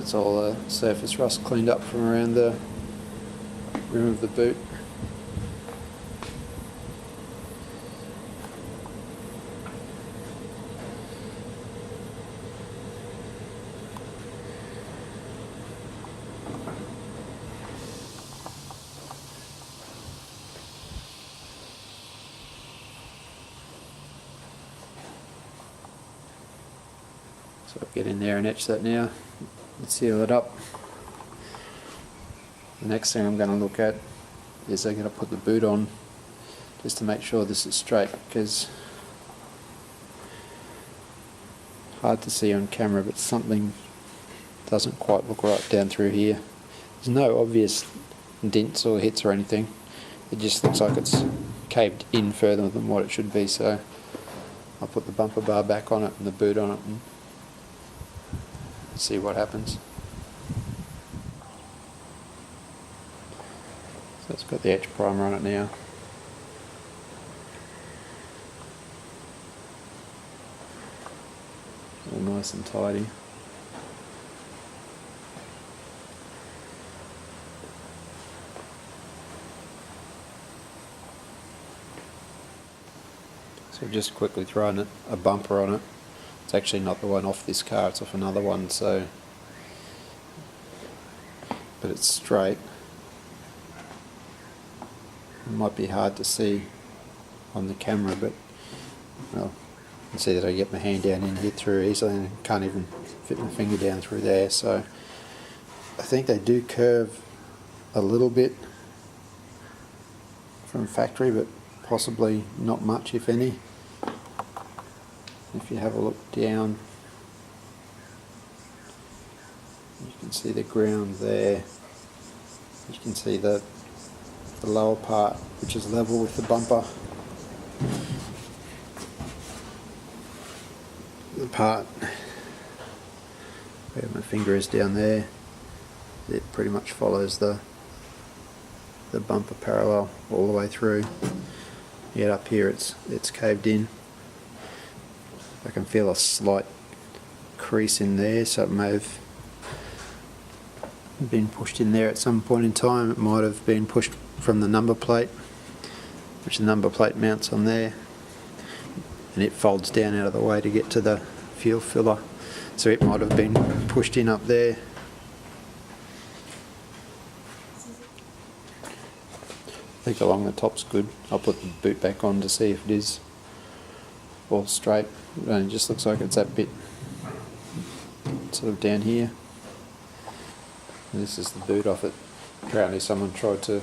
That's all the surface rust cleaned up from around the rim of the boot. So I'll get in there and etch that now and seal it up. The next thing I'm going to look at is I'm going to put the boot on just to make sure this is straight, because hard to see on camera but something doesn't quite look right down through here. There's no obvious dents or hits or anything, it just looks like it's caved in further than what it should be, so I'll put the bumper bar back on it and the boot on it and see what happens. So it's got the etch primer on it now. All nice and tidy. So just quickly throwing a bumper on it. It's actually not the one off this car, it's off another one, so but it's straight. It might be hard to see on the camera, but well, you can see that I get my hand down in here through easily and can't even fit my finger down through there, so I think they do curve a little bit from factory, but possibly not much, if any. If you have a look down, you can see the ground there. You can see the lower part, which is level with the bumper. The part where my finger is down there, it pretty much follows the bumper parallel all the way through. Yet up here it's caved in. I can feel a slight crease in there, so it may have been pushed in there at some point in time. It might have been pushed from the number plate, which the number plate mounts on there, and it folds down out of the way to get to the fuel filler, so it might have been pushed in up there. I think along the top's good. I'll put the boot back on to see if it is all straight. It only just looks like it's that bit sort of down here. And this is the boot off it. Apparently someone tried to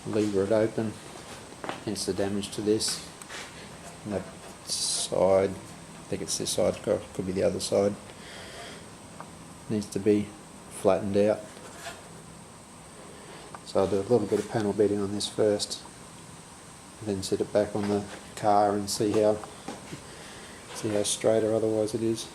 lever it open, hence the damage to this. And that side, I think it's this side, could be the other side, needs to be flattened out. So I'll do a little bit of panel beating on this first, then set it back on the car and see how straight or otherwise it is.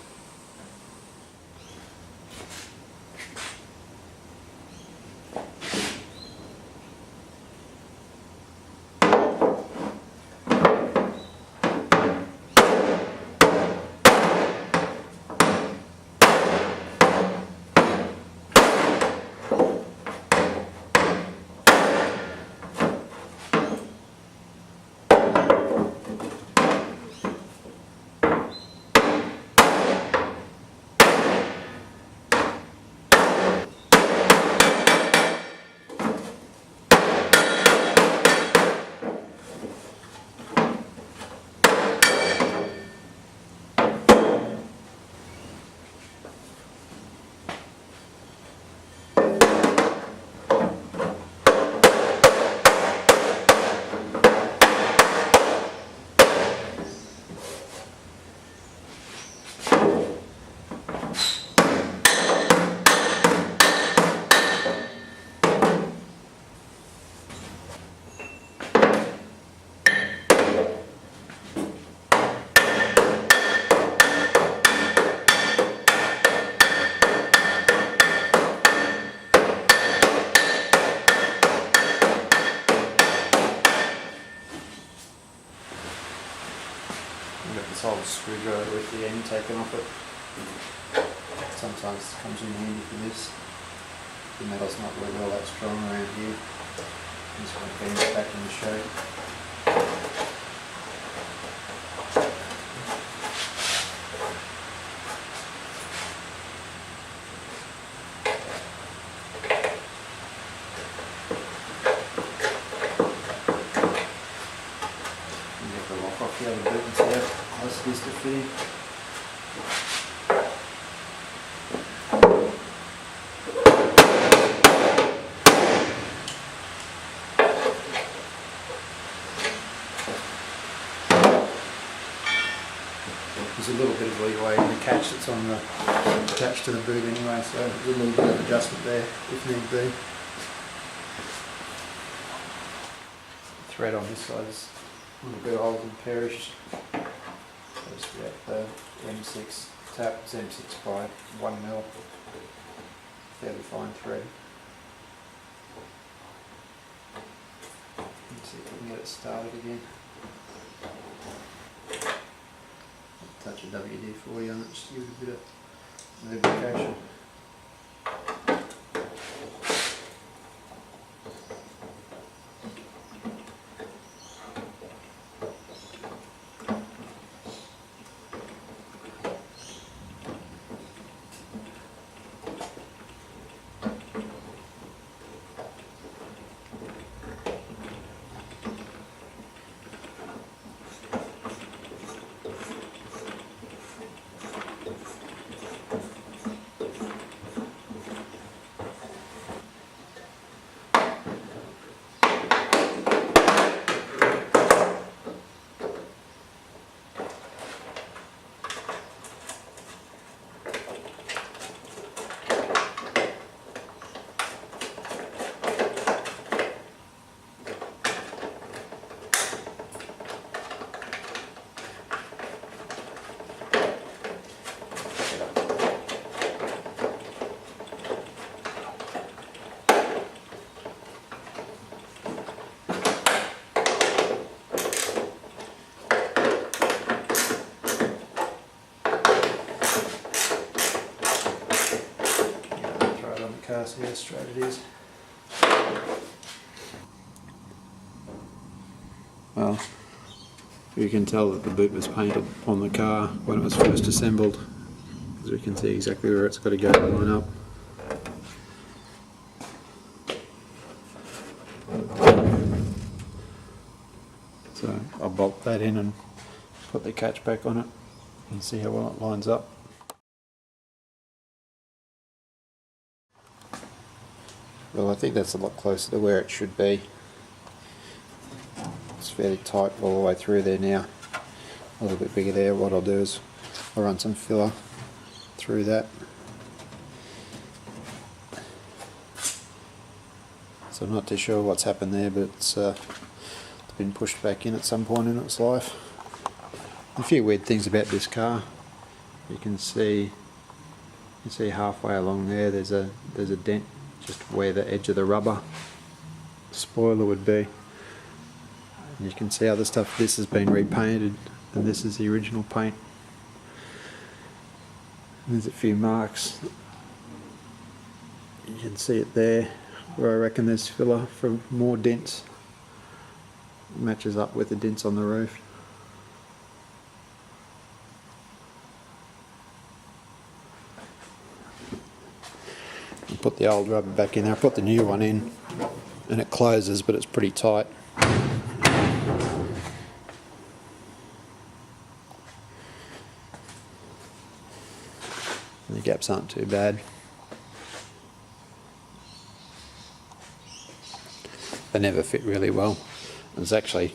I've got this old screwdriver with the end taken off it. sometimes it comes in handy for this. The metal's not really all that strong around here. I'm just going to bend it back into shape. And get the lock off the other boot and see how close it is to fitting. There's a little bit of leeway in the catch that's on the attached to the boot anyway, so there's a little bit of adjustment there if need be. The thread on this side is a little bit old and perished. Just get the M6 tap, it's M6 by 1mm, fairly fine thread. Let's see if we can get it started again. Touch of WD-40 on it just to give it a bit of lubrication. See how straight it is. Well, you can tell that the boot was painted on the car when it was first assembled, as we can see exactly where it's got to go to line up. So I'll bolt that in and put the catch back on it and see how well it lines up. Well, I think that's a lot closer to where it should be. It's fairly tight all the way through there now. A little bit bigger there. What I'll do is I'll run some filler through that. So I'm not too sure what's happened there, but it's been pushed back in at some point in its life. A few weird things about this car. You can see halfway along there there's a dent just where the edge of the rubber spoiler would be. And you can see other stuff. This has been repainted and this is the original paint. And there's a few marks. You can see it there where I reckon there's filler for more dents. It matches up with the dents on the roof. Put the old rubber back in there. I put the new one in and it closes, but it's pretty tight. The gaps aren't too bad. They never fit really well. It's actually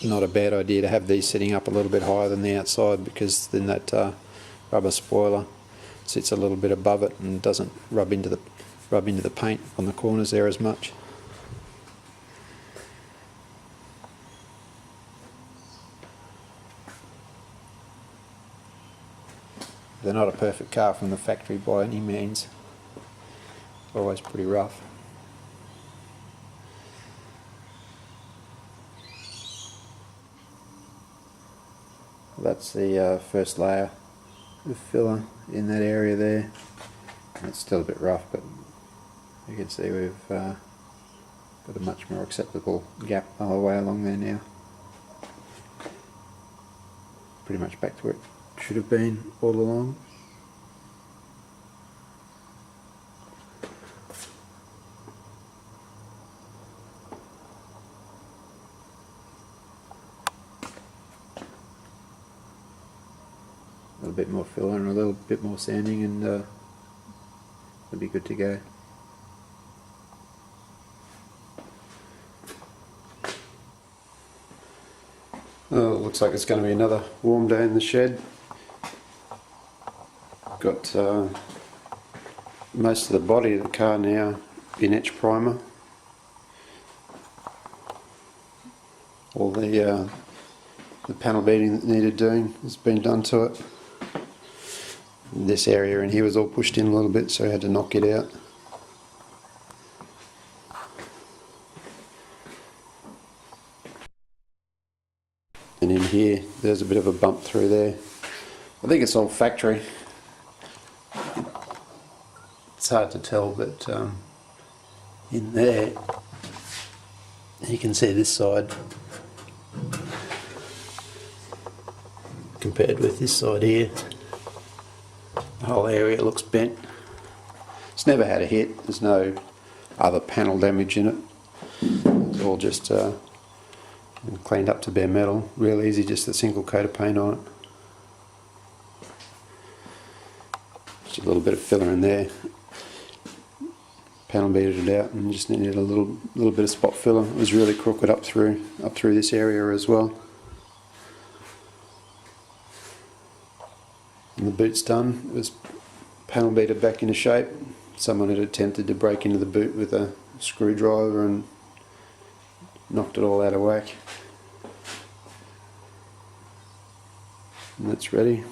not a bad idea to have these sitting up a little bit higher than the outside, because then that rubber spoiler sits a little bit above it and doesn't rub into the paint on the corners there as much. They're not a perfect car from the factory by any means. Always pretty rough. That's the first layer of filler in that area there. And it's still a bit rough, but you can see we've got a much more acceptable gap all the way along there now. Pretty much back to where it should have been all along. A little bit more filler and a little bit more sanding, and it'll be good to go. Oh, it looks like it's going to be another warm day in the shed. Got most of the body of the car now in etch primer. All the panel beading that needed doing has been done to it. This area in here was all pushed in a little bit, so I had to knock it out. And in here, there's a bit of a bump through there. I think it's all factory. It's hard to tell, but in there, you can see this side compared with this side here. The whole area looks bent. It's never had a hit. There's no other panel damage in it. It's all just cleaned up to bare metal. Real easy, just a single coat of paint on it. Just a little bit of filler in there. Panel beaded it out and just needed a little bit of spot filler. It was really crooked up through this area as well. And the boot's done. It was panel beaded back into shape. Someone had attempted to break into the boot with a screwdriver and knocked it all out of whack. And that's ready.